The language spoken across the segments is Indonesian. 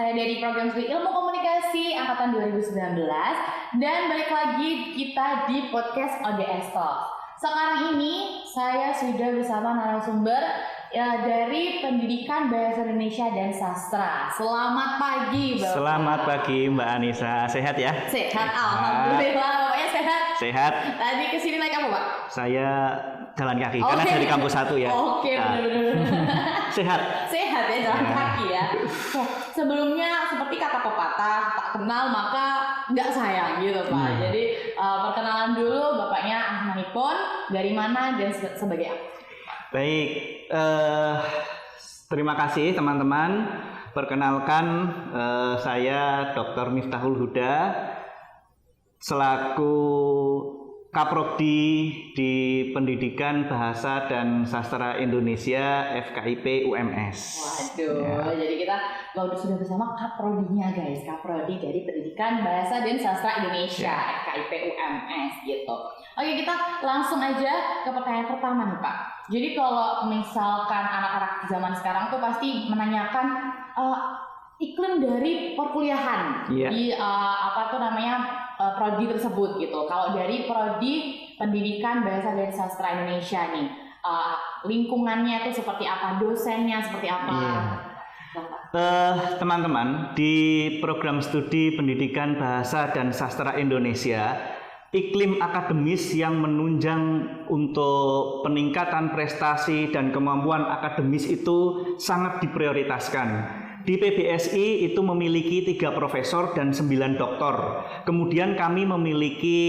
Saya dari program studi Ilmu Komunikasi angkatan 2019 dan balik lagi kita di podcast ODS Talks. Sekarang ini saya sudah bersama narasumber dari Pendidikan Bahasa Indonesia dan Sastra. Selamat pagi, Bapak. Selamat pagi, Mbak Anissa. Sehat ya? Sehat, alhamdulillah. Bapaknya sehat. Sehat. Tadi kesini naik apa, Pak? Saya jalan kaki, karena dari kampus 1 ya. Oke, benar-benar. Sehat. Sehat ya, jalan kaki ya. Sebelumnya seperti kata pepatah, tak kenal maka nggak sayang gitu, Pak. Jadi perkenalan dulu bapaknya Ahmanipun, dari mana dan sebagai apa? Baik, terima kasih teman-teman. Perkenalkan, saya Dr. Miftahul Huda selaku Kaprodi di Pendidikan Bahasa dan Sastra Indonesia FKIP UMS. Waduh, ya. Jadi kita sudah bersama Kaprodinya guys, Kaprodi dari Pendidikan Bahasa dan Sastra Indonesia FKIP UMS gitu. Oke, kita langsung aja ke pertanyaan pertama nih Pak. Jadi kalau misalkan anak-anak zaman sekarang tuh pasti menanyakan iklim dari perkuliahan di prodi tersebut gitu. Kalau dari prodi Pendidikan Bahasa dan Sastra Indonesia nih, lingkungannya itu seperti apa, dosennya seperti apa? Teman-teman, di program studi Pendidikan Bahasa dan Sastra Indonesia, iklim akademis yang menunjang untuk peningkatan prestasi dan kemampuan akademis itu sangat diprioritaskan. Di PBSI itu memiliki 3 profesor dan 9 doktor. Kemudian kami memiliki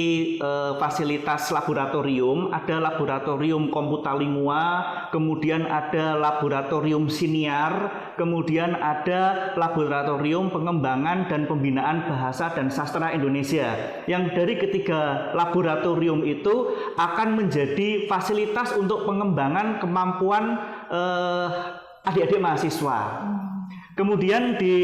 fasilitas laboratorium, ada laboratorium komputalingua, kemudian ada laboratorium siniar, kemudian ada laboratorium pengembangan dan pembinaan bahasa dan sastra Indonesia. Yang dari ketiga laboratorium itu akan menjadi fasilitas untuk pengembangan kemampuan adik-adik mahasiswa. Kemudian di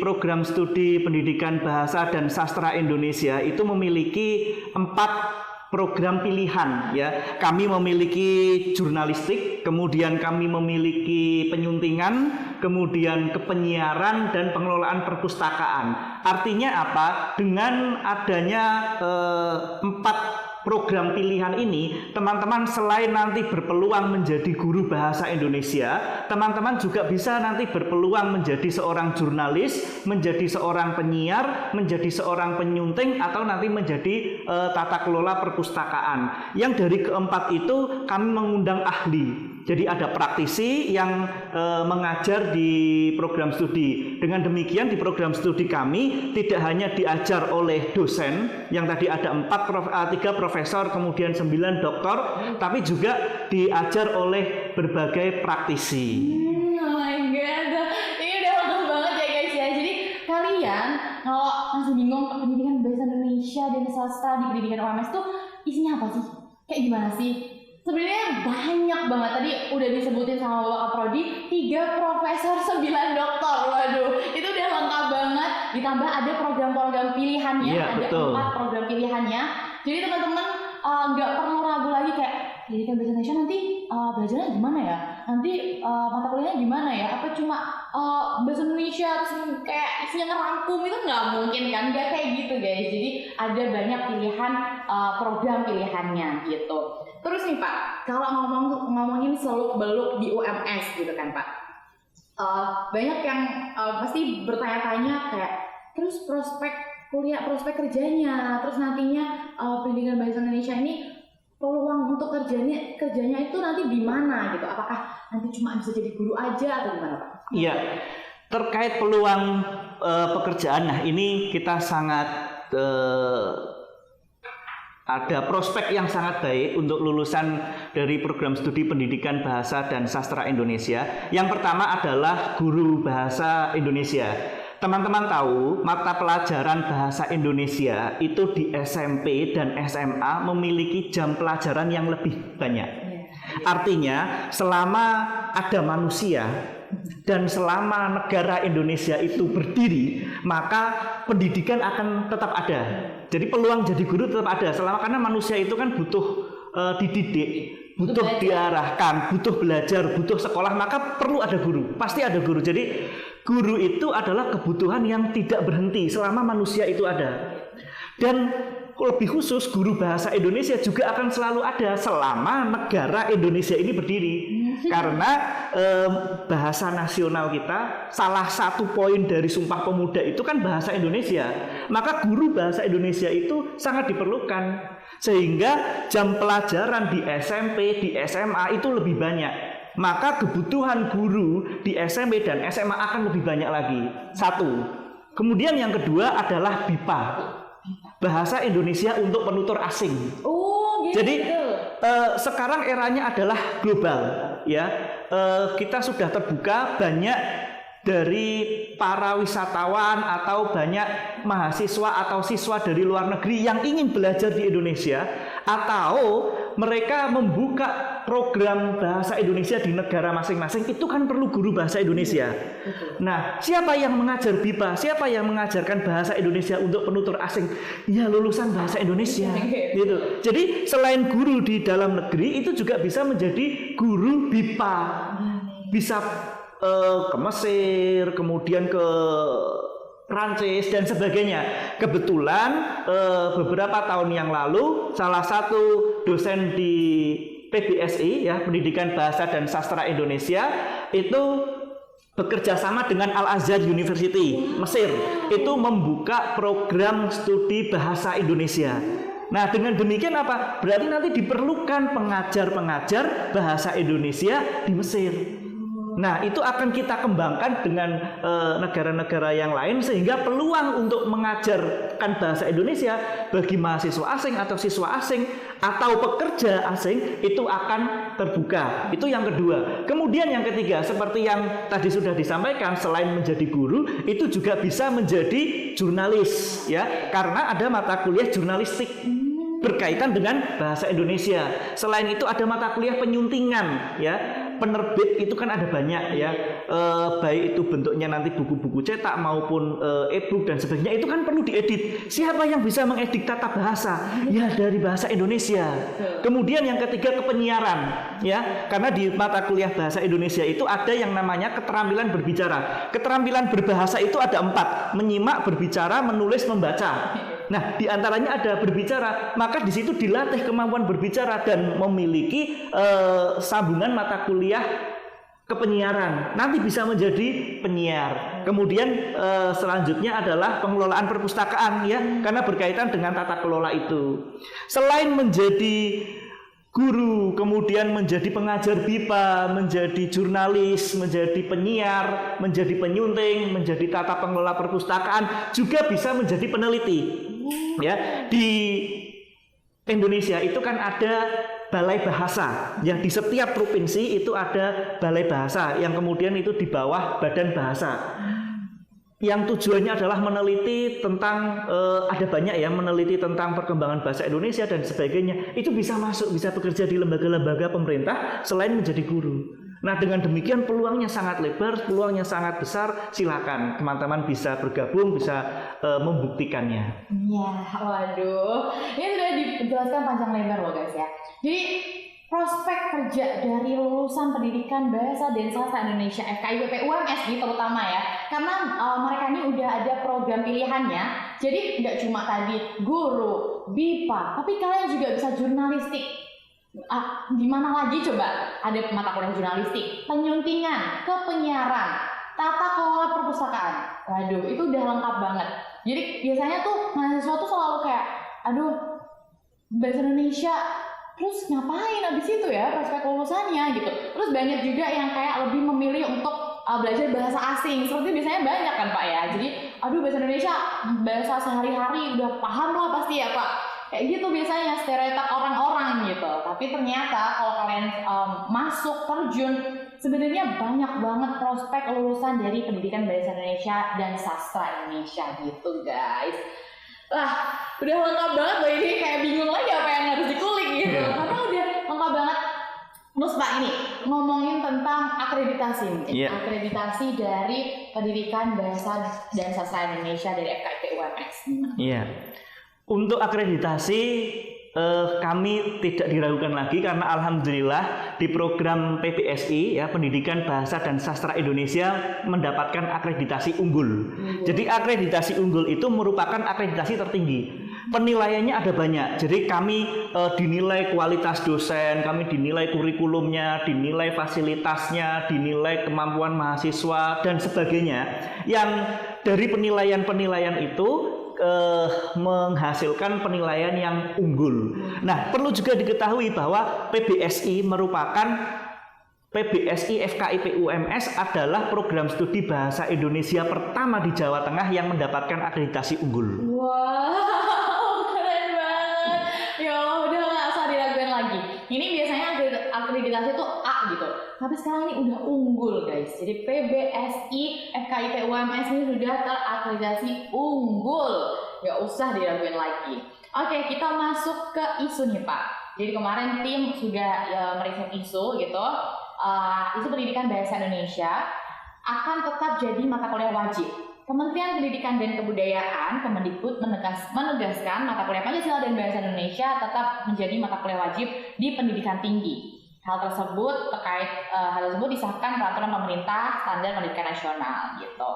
program studi Pendidikan Bahasa dan Sastra Indonesia itu memiliki 4 program pilihan ya. Kami memiliki jurnalistik, kemudian kami memiliki penyuntingan, kemudian kepenyiaran dan pengelolaan perpustakaan. Artinya apa? Dengan adanya 4 program pilihan ini, teman-teman selain nanti berpeluang menjadi guru bahasa Indonesia, teman-teman juga bisa nanti berpeluang menjadi seorang jurnalis, menjadi seorang penyiar, menjadi seorang penyunting, atau nanti menjadi tata kelola perpustakaan. Yang dari keempat itu kami mengundang ahli. Jadi ada praktisi yang mengajar di program studi. Dengan demikian di program studi kami tidak hanya diajar oleh dosen yang tadi ada 3 profesor kemudian 9 doktor, tapi juga diajar oleh berbagai praktisi. Oh my god, ini udah lengkap banget ya guys ya. Jadi kalian kalau masih bingung pendidikan bahasa Indonesia dan sastra di pendidikan UMS tuh isinya apa sih? Kayak gimana sih? Sebenarnya banyak banget, tadi udah disebutin sama Bapak Kaprodi, 3 profesor, 9 doktor. Waduh, itu udah lengkap banget. Ditambah ada program-program pilihannya, ada 4 program pilihannya. Jadi teman-teman nggak perlu ragu lagi kayak pendidikan bahasa Indonesia nanti belajarnya gimana ya? Nanti mata kuliahnya gimana ya? Apa cuma bahasa Indonesia terus kayak isinya ngerangkum, itu nggak mungkin kan? Nggak kayak gitu guys. Jadi ada banyak pilihan program pilihannya gitu. Terus nih Pak, kalau ngomongin seluk-beluk di UMS gitu kan Pak, banyak yang pasti bertanya-tanya kayak terus prospek kuliah, prospek kerjanya, terus nantinya pendidikan bahasa Indonesia ini peluang untuk kerjanya itu nanti di mana gitu? Apakah nanti cuma bisa jadi guru aja atau gimana Pak? Iya, terkait peluang pekerjaan, nah ini kita sangat ada prospek yang sangat baik untuk lulusan dari program studi Pendidikan Bahasa dan Sastra Indonesia. Yang pertama adalah guru bahasa Indonesia. Teman-teman tahu mata pelajaran bahasa Indonesia itu di SMP dan SMA memiliki jam pelajaran yang lebih banyak. Artinya selama ada manusia dan selama negara Indonesia itu berdiri, maka pendidikan akan tetap ada. Jadi peluang jadi guru tetap ada selama, karena manusia itu kan butuh dididik, butuh diarahkan, butuh belajar, butuh sekolah, maka perlu ada guru, pasti ada guru. Jadi Guru itu adalah kebutuhan yang tidak berhenti selama manusia itu ada. Dan lebih khusus guru bahasa Indonesia juga akan selalu ada selama negara Indonesia ini berdiri. Karena bahasa nasional kita, salah satu poin dari Sumpah Pemuda itu kan bahasa Indonesia. Maka guru bahasa Indonesia itu sangat diperlukan. Sehingga jam pelajaran di SMP, di SMA itu lebih banyak. Maka kebutuhan guru di SMP dan SMA akan lebih banyak lagi. Satu. Kemudian yang kedua adalah BIPA. Bahasa Indonesia untuk penutur asing. Oh, gitu. Jadi sekarang eranya adalah global, ya. Kita sudah terbuka, banyak dari para wisatawan atau banyak mahasiswa atau siswa dari luar negeri yang ingin belajar di Indonesia, atau mereka membuka program bahasa Indonesia di negara masing-masing, itu kan perlu guru bahasa Indonesia. Nah, siapa yang mengajar BIPA? Siapa yang mengajarkan bahasa Indonesia untuk penutur asing? Ya, lulusan bahasa Indonesia. Gitu. Jadi selain guru di dalam negeri, itu juga bisa menjadi guru BIPA. Bisa ke Mesir, kemudian ke Prancis dan sebagainya. Kebetulan beberapa tahun yang lalu salah satu dosen di PBSI, ya, Pendidikan Bahasa dan Sastra Indonesia, itu bekerja sama dengan Al-Azhar University Mesir, itu membuka program studi bahasa Indonesia. Nah, dengan demikian apa? Berarti nanti diperlukan pengajar-pengajar bahasa Indonesia di Mesir. Nah, itu akan kita kembangkan dengan negara-negara yang lain, sehingga peluang untuk mengajarkan bahasa Indonesia bagi mahasiswa asing atau siswa asing atau pekerja asing itu akan terbuka. Itu yang kedua. Kemudian yang ketiga, seperti yang tadi sudah disampaikan, selain menjadi guru, itu juga bisa menjadi jurnalis, ya, karena ada mata kuliah jurnalistik berkaitan dengan bahasa Indonesia. Selain itu ada mata kuliah penyuntingan, ya. Penerbit itu kan ada banyak, ya, baik itu bentuknya nanti buku-buku cetak maupun e-book dan sebagainya, itu kan perlu diedit. Siapa yang bisa mengedit tata bahasa? Ya, dari bahasa Indonesia. Kemudian yang ketiga, kepenyiaran, ya, karena di mata kuliah bahasa Indonesia itu ada yang namanya keterampilan berbicara. Keterampilan berbahasa itu ada 4: menyimak, berbicara, menulis, membaca. Nah, diantaranya ada berbicara, maka di situ dilatih kemampuan berbicara dan memiliki sambungan mata kuliah kepenyiaran. Nanti bisa menjadi penyiar. Kemudian selanjutnya adalah pengelolaan perpustakaan, ya, karena berkaitan dengan tata kelola itu. Selain menjadi guru, kemudian menjadi pengajar BIPA, menjadi jurnalis, menjadi penyiar, menjadi penyunting, menjadi tata pengelola perpustakaan, juga bisa menjadi peneliti. Ya, di Indonesia itu kan ada balai bahasa, ya, di setiap provinsi itu ada balai bahasa yang kemudian itu di bawah Badan Bahasa, yang tujuannya adalah meneliti tentang ada banyak, ya, meneliti tentang perkembangan bahasa Indonesia dan sebagainya. Itu bisa masuk, bisa bekerja di lembaga-lembaga pemerintah selain menjadi guru. Nah, dengan demikian peluangnya sangat lebar, peluangnya sangat besar. Silakan teman-teman bisa bergabung, bisa membuktikannya. Ya, waduh, ini sudah dijelaskan panjang lebar loh, guys, ya. Jadi prospek kerja dari lulusan pendidikan bahasa dan sastra Indonesia FKIPP UMS ini terutama, ya, karena mereka ini udah ada program pilihannya. Jadi nggak cuma tadi guru, BIPA, tapi kalian juga bisa jurnalistik. Di mana lagi coba? Ada mata kuliah jurnalistik, penyuntingan, kepenyiaran, tata kelola perpustakaan. Waduh, itu udah lengkap banget. Jadi biasanya tuh mahasiswa tuh selalu kayak, aduh, bahasa Indonesia, terus ngapain abis itu, ya, prospek lulusannya gitu. Terus banyak juga yang kayak lebih memilih untuk belajar bahasa asing. Seperti biasanya banyak kan, Pak, ya. Jadi, aduh, bahasa Indonesia, bahasa sehari-hari udah paham lah pasti, ya, Pak. Kayak gitu biasanya stereotip orang-orang gitu. Tapi ternyata kalau kalian masuk terjun, sebenarnya banyak banget prospek lulusan dari pendidikan bahasa Indonesia dan sastra Indonesia gitu, guys. Lah, udah lengkap banget loh ini, kayak bingung lagi apa yang harus dikulik gitu. Karena udah lengkap banget. Terus Pak, ini ngomongin tentang akreditasi mungkin. Akreditasi dari pendidikan bahasa dan sastra Indonesia dari FKIP UMS. Iya. Untuk akreditasi kami tidak diragukan lagi karena alhamdulillah di program PBSI ya Pendidikan Bahasa dan Sastra Indonesia mendapatkan akreditasi unggul. Jadi akreditasi unggul itu merupakan akreditasi tertinggi. Penilaiannya ada banyak. Jadi kami dinilai kualitas dosen, kami dinilai kurikulumnya, dinilai fasilitasnya, dinilai kemampuan mahasiswa dan sebagainya. Yang dari penilaian-penilaian itu menghasilkan penilaian yang unggul. Nah, perlu juga diketahui bahwa PBSI FKIP UMS adalah program studi bahasa Indonesia pertama di Jawa Tengah yang mendapatkan akreditasi unggul. Wow, keren banget. Ya udah nggak usah diraguin lagi. Ini biasanya akreditasi itu A gitu. Tapi sekarang ini udah unggul guys. Jadi PBSI FKIP UMS ini sudah terakreditasi unggul. Gak usah diraguin lagi. Oke, kita masuk ke isu nih Pak. Jadi kemarin tim sudah meriset isu gitu. Isu pendidikan bahasa Indonesia akan tetap jadi mata kuliah wajib. Kementerian Pendidikan dan Kebudayaan Kemendikbud menegaskan mata kuliah Pancasila dan Bahasa Indonesia tetap menjadi mata kuliah wajib di pendidikan tinggi. Hal tersebut disahkan peraturan pemerintah standar pendidikan nasional gitu.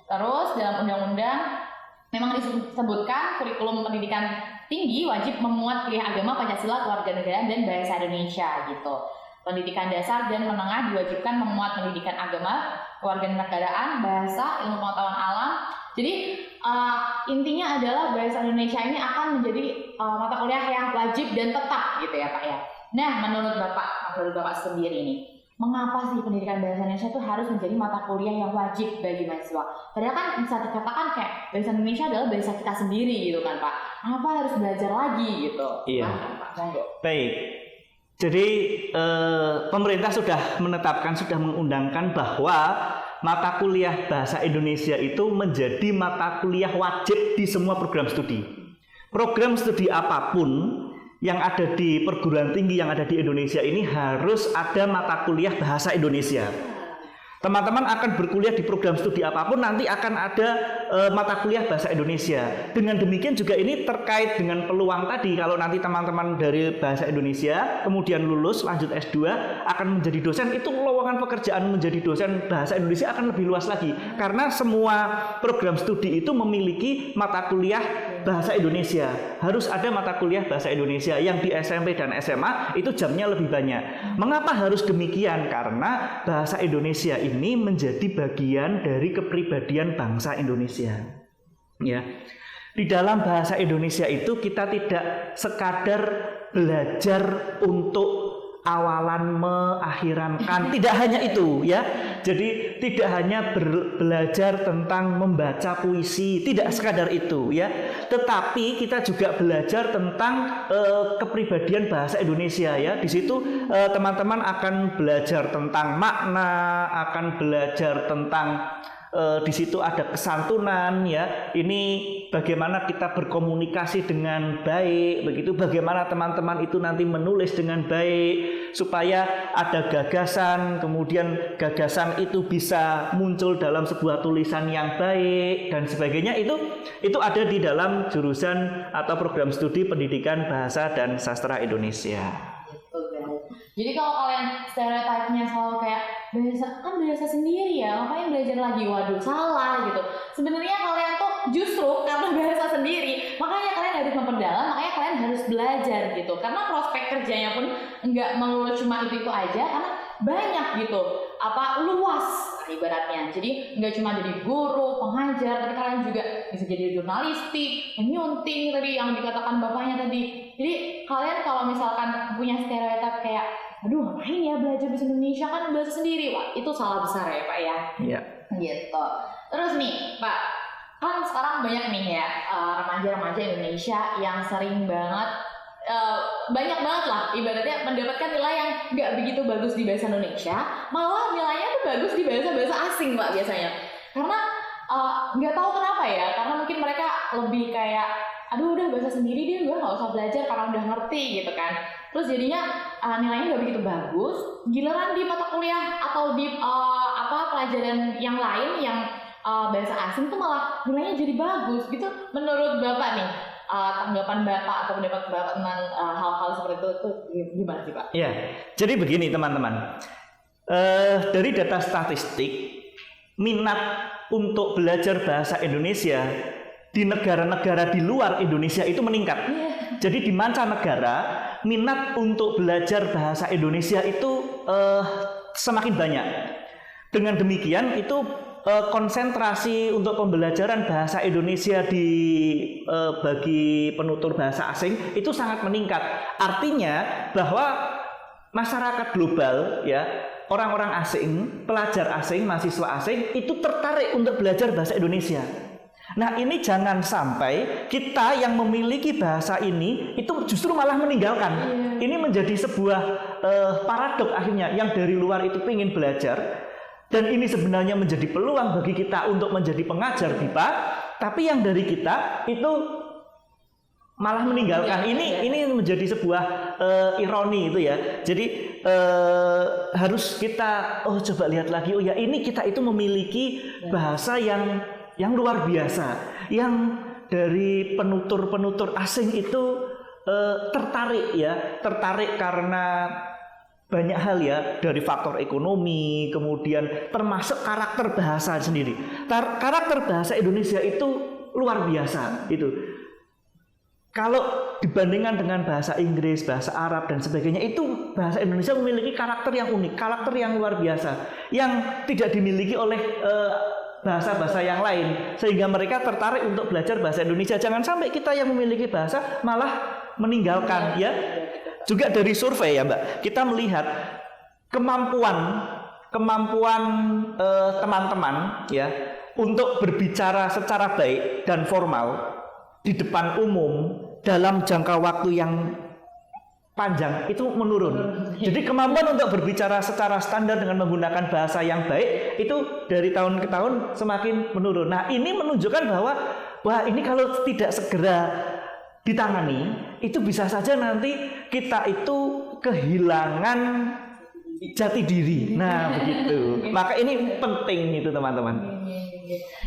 Terus dalam undang-undang memang disebutkan kurikulum pendidikan tinggi wajib memuat kuliah agama, Pancasila, kewarganegaraan dan bahasa Indonesia gitu. Pendidikan dasar dan menengah diwajibkan memuat pendidikan agama, kewarganegaraan, bahasa, ilmu pengetahuan alam. Jadi intinya adalah bahasa Indonesia ini akan menjadi mata kuliah yang wajib dan tetap gitu ya Pak ya. Nah, menurut Bapak sendiri nih, mengapa sih pendidikan bahasa Indonesia itu harus menjadi mata kuliah yang wajib bagi mahasiswa? Padahal kan bisa dikatakan kayak bahasa Indonesia adalah bahasa kita sendiri gitu kan Pak. Apa harus belajar lagi gitu? Iya. Pak, monggo. Baik. Jadi pemerintah sudah mengundangkan bahwa mata kuliah bahasa Indonesia itu menjadi mata kuliah wajib di semua program studi. Program studi apapun yang ada di perguruan tinggi yang ada di Indonesia ini harus ada mata kuliah bahasa Indonesia. Teman-teman akan berkuliah di program studi apapun nanti akan ada mata kuliah bahasa Indonesia. Dengan demikian juga ini terkait dengan peluang tadi, kalau nanti teman-teman dari bahasa Indonesia kemudian lulus lanjut S2 akan menjadi dosen, itu lowongan pekerjaan menjadi dosen bahasa Indonesia akan lebih luas lagi karena semua program studi itu memiliki mata kuliah bahasa Indonesia. Harus ada mata kuliah bahasa Indonesia yang di SMP dan SMA itu jamnya lebih banyak. Mengapa harus demikian? Karena bahasa Indonesia ini menjadi bagian dari kepribadian bangsa Indonesia. Ya. Di dalam bahasa Indonesia itu kita tidak sekadar belajar untuk awalan mengakhiran kan, tidak hanya itu ya. Jadi tidak hanya belajar tentang membaca puisi, tidak sekadar itu ya. Tetapi kita juga belajar tentang kepribadian bahasa Indonesia ya. Di situ teman-teman akan belajar tentang makna, akan belajar tentang di situ ada kesantunan ya. Ini bagaimana kita berkomunikasi dengan baik, begitu bagaimana teman-teman itu nanti menulis dengan baik supaya ada gagasan, kemudian gagasan itu bisa muncul dalam sebuah tulisan yang baik dan sebagainya. Itu ada di dalam jurusan atau program studi Pendidikan Bahasa dan Sastra Indonesia. Jadi kalau kalian stereotipnya selalu kayak bahasa sendiri ya, ngapain belajar lagi? Waduh, salah gitu. Sebenarnya kalian tuh justru karena bahasa sendiri, makanya kalian harus memperdalam, makanya kalian harus belajar gitu. Karena prospek kerjanya pun nggak melulu cuma itu aja, karena banyak gitu, luas ibaratnya. Jadi nggak cuma jadi guru, pengajar, tapi kalian juga bisa jadi jurnalistik, nyunting tadi yang dikatakan bapaknya tadi. Jadi kalian kalau misalkan punya stereotip kayak aduh ngapain ya belajar bahasa Indonesia kan bahasa sendiri, wah itu salah besar ya Pak ya. Iya. Gitu. Terus nih Pak, kan sekarang banyak nih ya remaja-remaja Indonesia yang sering banget banyak banget lah ibaratnya mendapatkan nilai yang nggak begitu bagus di bahasa Indonesia, malah nilainya tuh bagus di bahasa-bahasa asing Pak biasanya. Karena nggak tahu kenapa ya, karena mungkin mereka lebih kayak aduh udah bahasa sendiri deh, gue nggak usah belajar karena udah ngerti gitu kan. Terus jadinya nilainya nggak begitu bagus, giliran di mata kuliah atau di pelajaran yang lain yang bahasa asing tuh malah nilainya jadi bagus gitu. Menurut Bapak nih, tanggapan Bapak atau pendapat Bapak tentang hal-hal seperti itu gimana sih Pak? Ya, jadi begini teman-teman. Dari data statistik, minat untuk belajar bahasa Indonesia di negara-negara di luar Indonesia itu meningkat. Jadi di mancanegara, minat untuk belajar bahasa Indonesia itu semakin banyak. Dengan demikian itu konsentrasi untuk pembelajaran bahasa Indonesia bagi penutur bahasa asing itu sangat meningkat. Artinya bahwa masyarakat global, ya, orang-orang asing, pelajar asing, mahasiswa asing itu tertarik untuk belajar bahasa Indonesia. Nah, ini jangan sampai kita yang memiliki bahasa ini itu justru malah meninggalkan. Ini menjadi sebuah paradok akhirnya, yang dari luar itu ingin belajar. Dan ini sebenarnya menjadi peluang bagi kita untuk menjadi pengajar BIPA, tapi yang dari kita itu malah meninggalkan. Ini menjadi sebuah ironi itu ya. Jadi harus kita coba lihat lagi, oh ya, ini kita itu memiliki bahasa yang luar biasa, yang dari penutur-penutur asing itu tertarik karena banyak hal ya, dari faktor ekonomi, kemudian termasuk karakter bahasa sendiri. Karakter bahasa Indonesia itu luar biasa itu. Kalau dibandingkan dengan bahasa Inggris, bahasa Arab dan sebagainya, itu bahasa Indonesia memiliki karakter yang unik, karakter yang luar biasa, yang tidak dimiliki oleh bahasa-bahasa yang lain, sehingga mereka tertarik untuk belajar bahasa Indonesia. Jangan sampai kita yang memiliki bahasa malah meninggalkan, ya. Juga dari survei ya Mbak, kita melihat kemampuan teman-teman ya untuk berbicara secara baik dan formal di depan umum dalam jangka waktu yang panjang itu menurun. Jadi kemampuan untuk berbicara secara standar dengan menggunakan bahasa yang baik itu dari tahun ke tahun semakin menurun. Nah, ini menunjukkan bahwa ini kalau tidak segera ditangani, itu bisa saja nanti kita itu kehilangan jati diri. Nah, begitu. Maka ini penting itu teman-teman.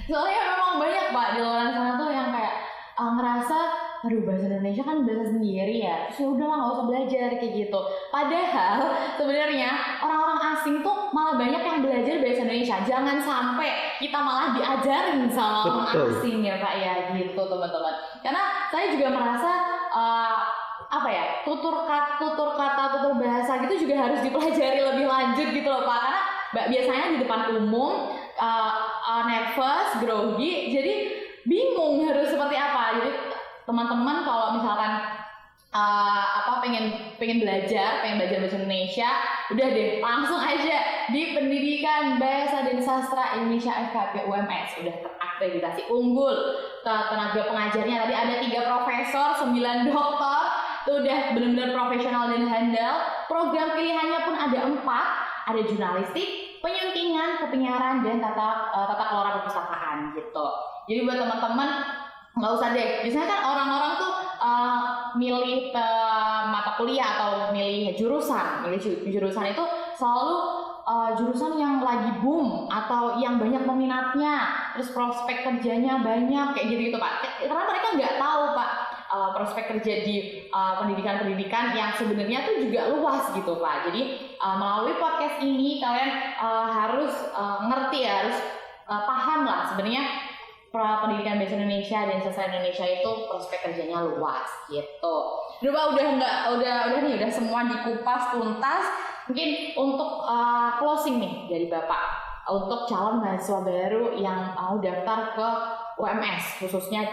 Soalnya memang banyak Pak di luar sana tuh yang kayak ngerasa aduh, bahasa Indonesia kan bahasa sendiri ya, terus ya udah lah nggak usah belajar kayak gitu. Padahal sebenarnya orang-orang asing tuh malah banyak yang belajar bahasa Indonesia. Jangan sampai kita malah diajarin sama orang asing ya Pak ya, gitu teman-teman. Karena saya juga merasa tutur kata, tutur bahasa gitu juga harus dipelajari lebih lanjut gitu loh Pak. Karena biasanya di depan umum nervous, grogi, jadi bingung harus seperti apa. Jadi teman-teman kalau misalkan pengen belajar bahasa Indonesia, udah deh langsung aja di Pendidikan Bahasa dan Sastra Indonesia FKIP UMS, udah terakreditasi unggul. Tenaga pengajarnya tadi ada 3 profesor, 9 doktor, itu udah benar-benar profesional dan handal. Program pilihannya pun ada 4, ada jurnalistik, penyuntingan, kepenyiaran, dan tata kelola perpustakaan gitu. Jadi buat teman-teman nggak usah deh, biasanya kan orang-orang tuh milih mata kuliah atau milih jurusan itu selalu jurusan yang lagi boom atau yang banyak peminatnya, terus prospek kerjanya banyak kayak gitu Pak. Karena mereka nggak tahu Pak prospek kerja di pendidikan yang sebenarnya tuh juga luas gitu Pak. Jadi melalui podcast ini kalian harus ngerti ya, harus paham lah sebenarnya pendidikan bahasa Indonesia dan sastra Indonesia itu prospek kerjanya luas gitu. Udah semua dikupas tuntas. Mungkin untuk closing nih dari Bapak untuk calon mahasiswa baru yang mau daftar ke UMS khususnya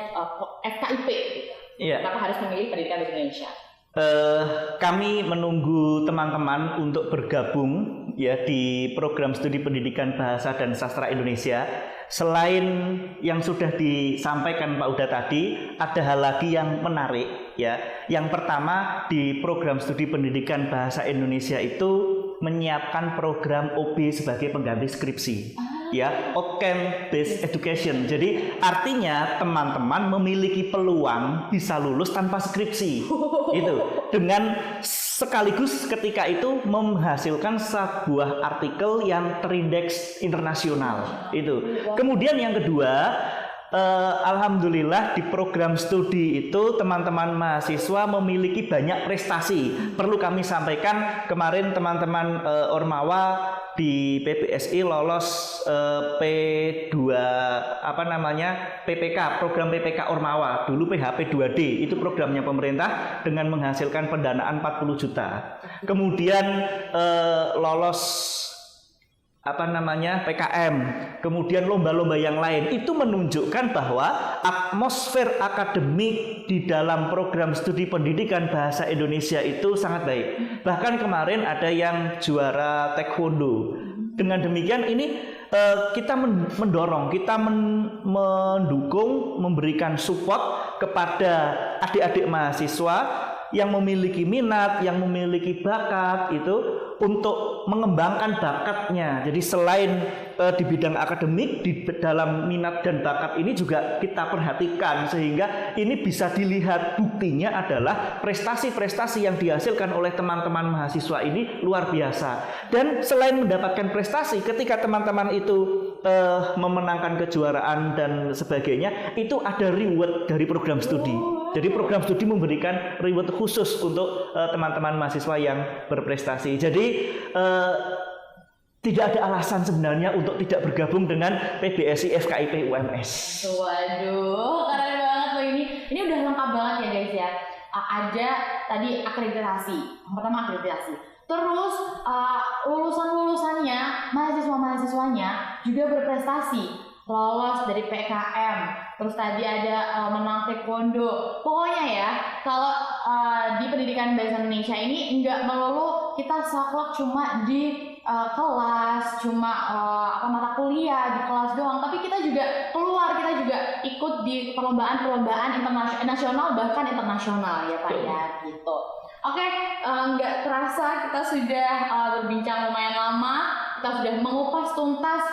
FKIP gitu. Iya. Kenapa harus memilih pendidikan bahasa Indonesia? Kami menunggu teman-teman untuk bergabung ya di program studi pendidikan bahasa dan sastra Indonesia. Selain yang sudah disampaikan Pak Uda tadi, ada hal lagi yang menarik ya. Yang pertama, di program studi pendidikan bahasa Indonesia itu menyiapkan program OB sebagai pengganti skripsi. Ya, outcome based education. Jadi artinya teman-teman memiliki peluang bisa lulus tanpa skripsi. Itu dengan sekaligus ketika itu menghasilkan sebuah artikel yang terindeks internasional. Itu. Kemudian yang kedua, Alhamdulillah di program studi itu teman-teman mahasiswa memiliki banyak prestasi. Perlu kami sampaikan, kemarin teman-teman Ormawa di PBSI lolos P2 PPK, program PPK Ormawa, dulu PHP 2D, itu programnya pemerintah dengan menghasilkan pendanaan 40 juta. Kemudian lolos PKM, kemudian lomba-lomba yang lain. Itu menunjukkan bahwa atmosfer akademik di dalam program studi pendidikan bahasa Indonesia itu sangat baik. Bahkan kemarin ada yang juara taekwondo. Dengan demikian ini kita mendorong, kita mendukung, memberikan support kepada adik-adik mahasiswa yang memiliki minat, yang memiliki bakat itu untuk mengembangkan bakatnya. Jadi selain di bidang akademik, di dalam minat dan bakat ini juga kita perhatikan sehingga ini bisa dilihat buktinya adalah prestasi-prestasi yang dihasilkan oleh teman-teman mahasiswa ini luar biasa. Dan selain mendapatkan prestasi, ketika teman-teman itu memenangkan kejuaraan dan sebagainya, itu ada reward dari program studi. Jadi program studi memberikan reward khusus untuk teman-teman mahasiswa yang berprestasi. Jadi tidak ada alasan sebenarnya untuk tidak bergabung dengan PBSI FKIP UMS. Waduh, keren banget loh ini. Ini udah lengkap banget ya guys ya. Ada tadi akreditasi. Yang pertama akreditasi. Terus lulusan-lulusannya, mahasiswa-mahasiswanya juga berprestasi. Lolos dari PKM, terus tadi ada menang taekwondo. Pokoknya ya, kalau di pendidikan bahasa Indonesia ini enggak melulu kita saklek cuma di kelas, cuma mata kuliah di kelas doang, tapi kita juga keluar, kita juga ikut di perlombaan-perlombaan nasional bahkan internasional ya Pak ya, gitu. Oke, nggak terasa kita sudah berbincang lumayan lama, kita sudah mengupas tuntas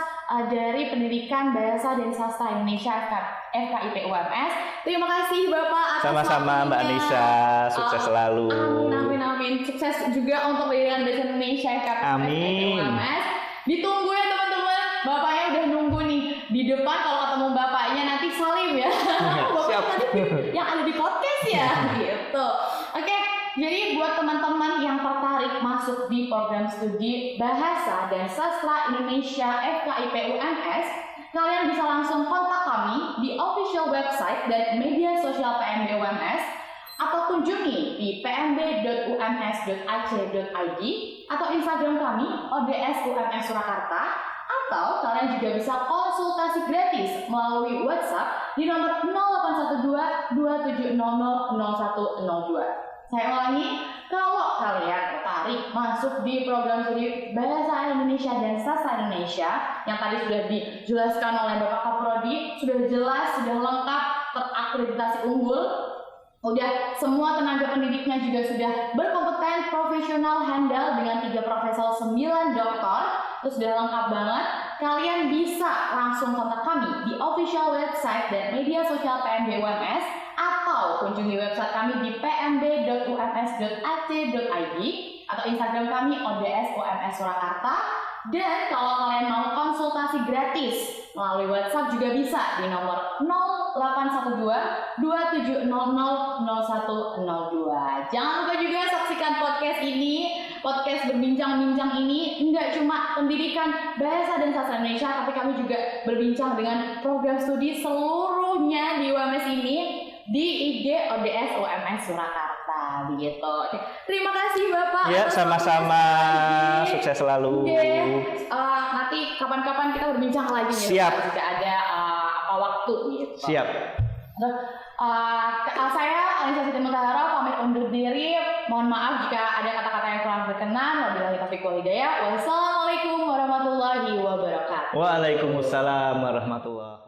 dari pendidikan bahasa dan sastra Indonesia FKIP UMS. Terima kasih Bapak atas sama-sama Mbak Anissa, sukses selalu. Amin. Sukses juga untuk pendidikan bahasa Indonesia FKIP UMS. Ditunggu ya teman-teman, bapaknya udah nunggu nih di depan. Kalau ketemu bapaknya nanti salim ya. Siap. Yang ada di podcast ya, gitu. Oke. Jadi buat teman-teman yang tertarik masuk di program studi Bahasa dan Sastra Indonesia FKIP UMS, kalian bisa langsung kontak kami di official website dan media sosial PMB UMS atau kunjungi di pmb.ums.ac.id atau Instagram kami ODS UMS Surakarta, atau kalian juga bisa konsultasi gratis melalui WhatsApp di nomor 0812 2700 0102. Saya ulangi, kalau kalian tertarik masuk di program studi Bahasa Indonesia dan Sastra Indonesia yang tadi sudah dijelaskan oleh Bapak Kaprodi, sudah jelas, sudah lengkap, terakreditasi unggul, udah semua tenaga pendidiknya juga sudah berkompeten, profesional, handal dengan 3 profesor, 9 doktor, itu sudah lengkap banget. Kalian bisa langsung kontak kami di official website dan media sosial PMB UMS atau kunjungi website kami di pmb.ums.ac.id atau Instagram kami ODS UMS Surakarta. Dan kalau kalian mau konsultasi gratis melalui WhatsApp juga bisa di nomor 0812 2700 0102. Jangan lupa juga saksikan podcast ini, podcast berbincang-bincang ini enggak cuma pendidikan bahasa dan sastra Indonesia, tapi kami juga berbincang dengan program studi seluruhnya di UMS ini di IG ODS UMS Surakarta, begitu. Terima kasih Bapak. Ya, sama-sama. Sukses selalu. Nanti kapan-kapan kita berbincang lagi nih. Siap. Jika ada waktu gitu. Siap. Saya Anissa Siti Mutahara pamit undur diri. Mohon maaf jika ada kata-kata yang kurang berkenan. Wabillahi taufiq wal hidayah. Wassalamualaikum warahmatullahi wabarakatuh. Waalaikumsalam warahmatullahi wabarakatuh.